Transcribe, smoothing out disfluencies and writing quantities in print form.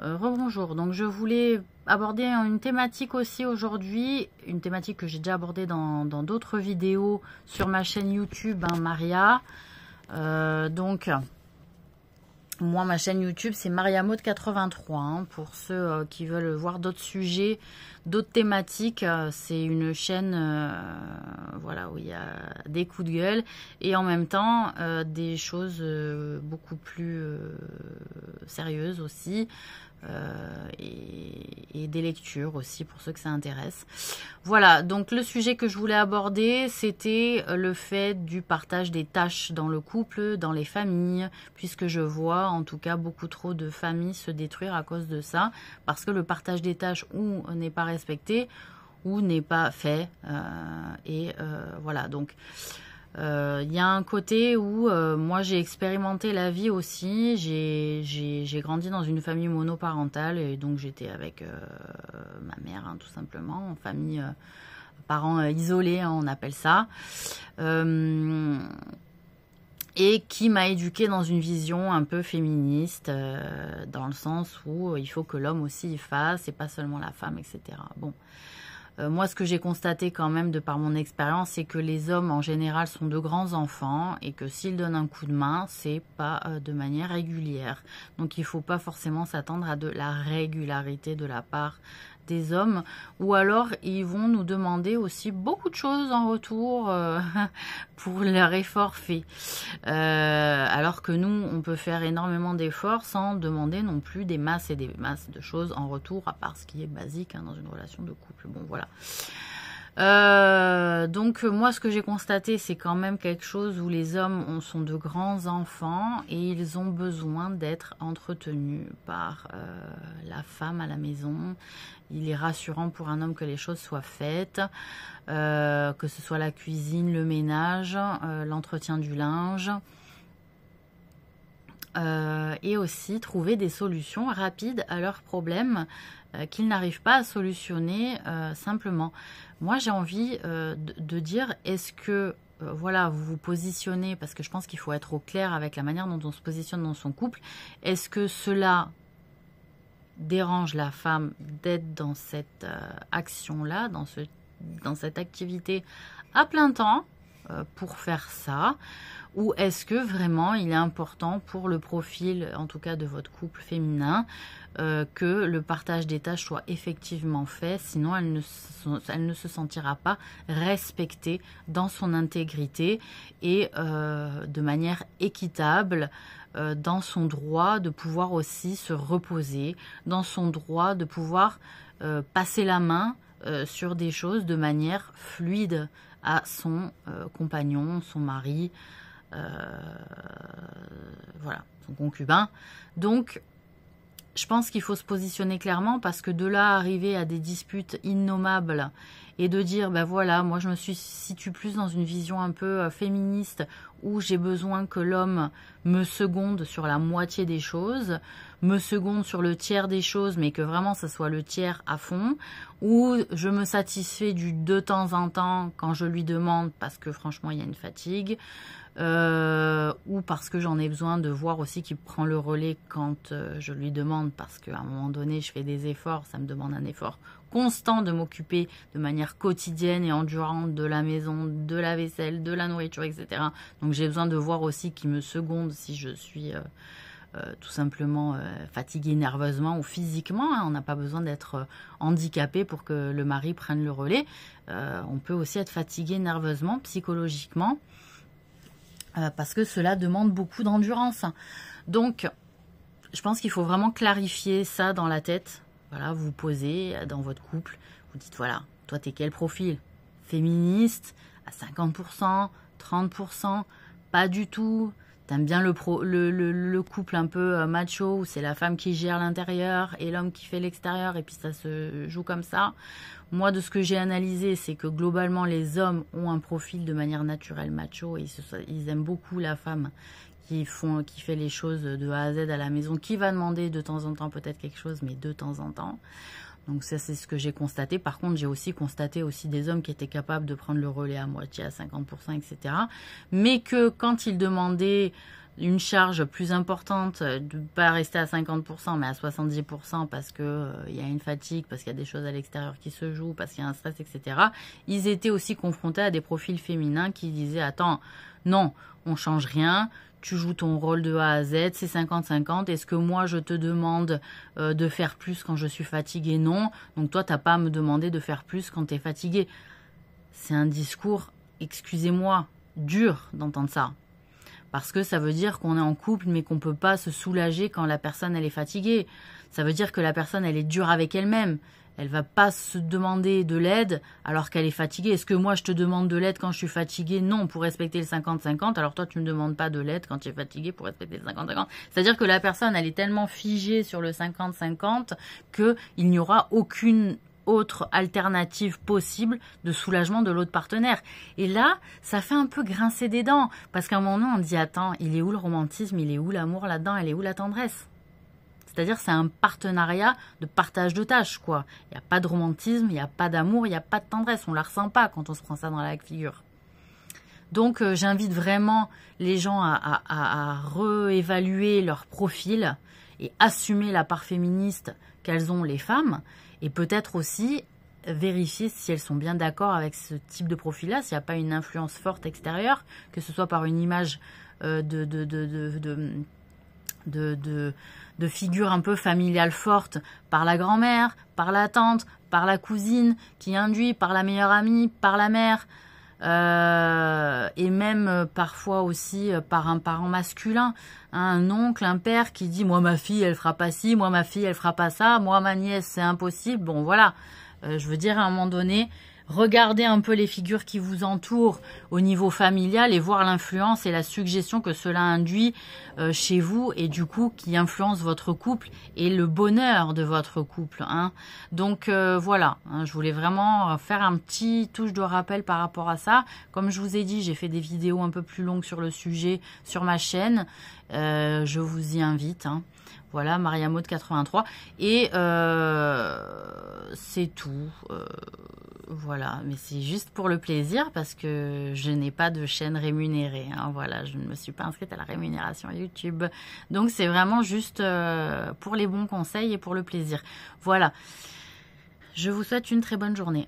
Rebonjour. Donc je voulais aborder une thématique aussi aujourd'hui, une thématique que j'ai déjà abordée dans d'autres vidéos sur ma chaîne YouTube, hein, Maria. Donc moi, ma chaîne YouTube, c'est Maria Mode 83. Hein, pour ceux qui veulent voir d'autres sujets, d'autres thématiques, c'est une chaîne voilà, où il y a des coups de gueule et en même temps des choses beaucoup plus sérieuses aussi. Et des lectures aussi pour ceux que ça intéresse. Voilà, donc le sujet que je voulais aborder, c'était le fait du partage des tâches dans le couple, dans les familles, puisque je vois en tout cas beaucoup trop de familles se détruire à cause de ça, parce que le partage des tâches ou n'est pas respecté ou n'est pas fait. Voilà, donc il y a un côté où moi j'ai expérimenté la vie aussi, j'ai grandi dans une famille monoparentale et donc j'étais avec ma mère, hein, tout simplement, en famille, parents isolés, hein, on appelle ça, et qui m'a éduquée dans une vision un peu féministe, dans le sens où il faut que l'homme aussi y fasse et pas seulement la femme, etc. Bon. Moi, ce que j'ai constaté quand même de par mon expérience, c'est que les hommes en général sont de grands enfants et que s'ils donnent un coup de main, c'est pas de manière régulière. Donc, il faut pas forcément s'attendre à de la régularité de la part des hommes, ou alors ils vont nous demander aussi beaucoup de choses en retour pour leur effort fait. Alors que nous, on peut faire énormément d'efforts sans demander non plus des masses et des masses de choses en retour, à part ce qui est basique, hein, dans une relation de couple. Bon, voilà. Donc moi ce que j'ai constaté, c'est quand même quelque chose où les hommes sont de grands enfants et ils ont besoin d'être entretenus par la femme à la maison. Il est rassurant pour un homme que les choses soient faites, que ce soit la cuisine, le ménage, l'entretien du linge, et aussi trouver des solutions rapides à leurs problèmes qu'ils n'arrivent pas à solutionner simplement. Moi, j'ai envie de dire, est-ce que voilà, vous vous positionnez, parce que je pense qu'il faut être au clair avec la manière dont on se positionne dans son couple, est-ce que cela dérange la femme d'être dans cette action-là, dans cette activité à plein temps pour faire ça, ou est-ce que vraiment il est important pour le profil, en tout cas de votre couple féminin, que le partage des tâches soit effectivement fait, sinon elle ne se sentira pas respectée dans son intégrité et de manière équitable, dans son droit de pouvoir aussi se reposer, dans son droit de pouvoir passer la main sur des choses de manière fluide à son compagnon, son mari, voilà, son concubin. Donc, je pense qu'il faut se positionner clairement, parce que de là arriver à des disputes innommables et de dire, ben voilà, moi je me situe plus dans une vision un peu féministe où j'ai besoin que l'homme me seconde sur la moitié des choses, me seconde sur le tiers des choses, mais que vraiment ça soit le tiers à fond, ou je me satisfais du de temps en temps quand je lui demande parce que franchement il y a une fatigue, ou parce que j'en ai besoin de voir aussi qu'il prend le relais quand je lui demande, parce qu'à un moment donné je fais des efforts, ça me demande un effort constant de m'occuper de manière quotidienne et endurante de la maison, de la vaisselle, de la nourriture, etc. Donc j'ai besoin de voir aussi qu'il me seconde si je suis tout simplement fatiguée nerveusement ou physiquement, hein. On n'a pas besoin d'être handicapé pour que le mari prenne le relais. On peut aussi être fatigué nerveusement, psychologiquement, parce que cela demande beaucoup d'endurance. Donc, je pense qu'il faut vraiment clarifier ça dans la tête. Voilà, vous vous posez dans votre couple, vous dites, voilà, toi, t'es quel profil? Féministe, à 50%, 30%, pas du tout. T'aimes bien le couple un peu macho, où c'est la femme qui gère l'intérieur et l'homme qui fait l'extérieur, et puis ça se joue comme ça. Moi, de ce que j'ai analysé, c'est que globalement, les hommes ont un profil de manière naturelle macho, et ils aiment beaucoup la femme qui fait les choses de A à Z à la maison, qui va demander de temps en temps peut-être quelque chose, mais de temps en temps. Donc ça, c'est ce que j'ai constaté. Par contre, j'ai aussi constaté des hommes qui étaient capables de prendre le relais à moitié, à 50%, etc. Mais que quand ils demandaient une charge plus importante, de ne pas rester à 50% mais à 70% parce que il y a une fatigue, parce qu'il y a des choses à l'extérieur qui se jouent, parce qu'il y a un stress, etc. Ils étaient aussi confrontés à des profils féminins qui disaient « Attends, non, on change rien, tu joues ton rôle de A à Z, c'est 50-50, est-ce que moi je te demande de faire plus quand je suis fatiguée? Non, donc toi t'as pas à me demander de faire plus quand tu es fatiguée. » C'est un discours, excusez-moi, dur d'entendre ça. Parce que ça veut dire qu'on est en couple mais qu'on ne peut pas se soulager quand la personne elle est fatiguée. Ça veut dire que la personne elle est dure avec elle-même. Elle va pas se demander de l'aide alors qu'elle est fatiguée. Est-ce que moi je te demande de l'aide quand je suis fatiguée? Non, pour respecter le 50-50. Alors toi tu me demandes pas de l'aide quand tu es fatiguée pour respecter le 50-50. C'est-à-dire que la personne elle est tellement figée sur le 50-50 qu'il n'y aura aucune autre alternative possible de soulagement de l'autre partenaire. Et là, ça fait un peu grincer des dents. Parce qu'à un moment donné, on dit, attends, il est où le romantisme? Il est où l'amour là-dedans? Elle est où la tendresse? C'est-à-dire, c'est un partenariat de partage de tâches, quoi. Il n'y a pas de romantisme, il n'y a pas d'amour, il n'y a pas de tendresse. On ne la ressent pas quand on se prend ça dans la figure. Donc, j'invite vraiment les gens à réévaluer leur profil et assumer la part féministe qu'elles ont les femmes. Et peut-être aussi vérifier si elles sont bien d'accord avec ce type de profil-là, s'il n'y a pas une influence forte extérieure, que ce soit par une image de figure un peu familiale forte, par la grand-mère, par la tante, par la cousine, qui induit, par la meilleure amie, par la mère, et même parfois aussi par un parent masculin, un oncle, un père qui dit « moi ma fille elle fera pas ci, moi ma fille elle fera pas ça, moi ma nièce c'est impossible ». Bon voilà, je veux dire à un moment donné, regardez un peu les figures qui vous entourent au niveau familial et voir l'influence et la suggestion que cela induit chez vous et du coup qui influence votre couple et le bonheur de votre couple. Hein. Donc voilà, hein, je voulais vraiment faire un petit touche de rappel par rapport à ça. Comme je vous ai dit, j'ai fait des vidéos un peu plus longues sur le sujet sur ma chaîne. Je vous y invite. Hein. Voilà, Mariamode 83. Et c'est tout. Voilà, mais c'est juste pour le plaisir parce que je n'ai pas de chaîne rémunérée. Hein, voilà, je ne me suis pas inscrite à la rémunération YouTube. Donc, c'est vraiment juste pour les bons conseils et pour le plaisir. Voilà, je vous souhaite une très bonne journée.